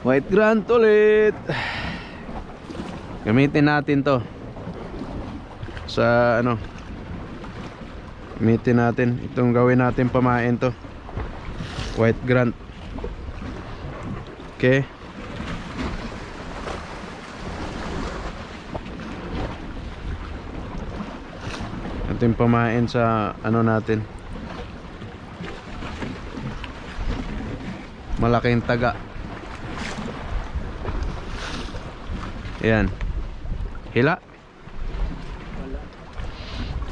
White Grant ulit. Gamitin natin to sa ano, gamitin natin itong, gawin natin pamain to, White Grant. Okay, ating pamain sa ano natin, malaking taga. Ayan, hila.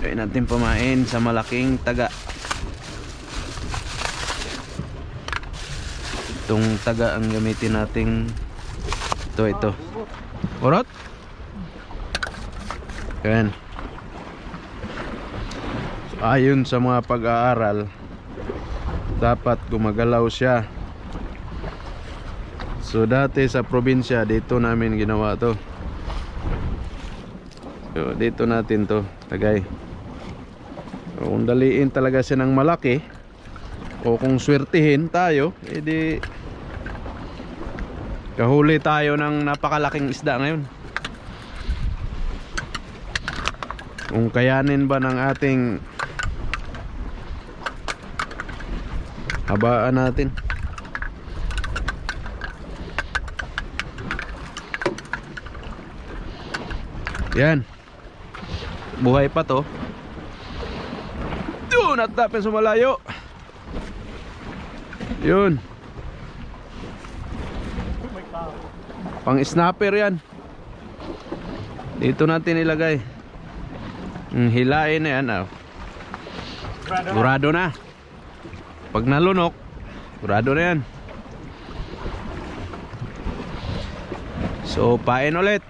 Gawin natin pamain sa malaking taga. Itong taga ang gamitin nating ito. Urot. Ayan. So, ayon sa mga pag-aaral, dapat gumagalaw siya. So dati sa probinsya, dito namin ginawa to. So, dito natin to tagay. So, kung daliin talaga siya ng malaki, o kung swertihin tayo, edi kahuli tayo ng napakalaking isda ngayon. Kung kayanin ba ng ating habaan natin. Yan, buhay pa to. Yun, natapin sa malayo. Yun, pang snapper yan. Dito natin ilagay. Hilain na yan, oh. Burado na. Pag nalunok, burado na yan. So pain ulit.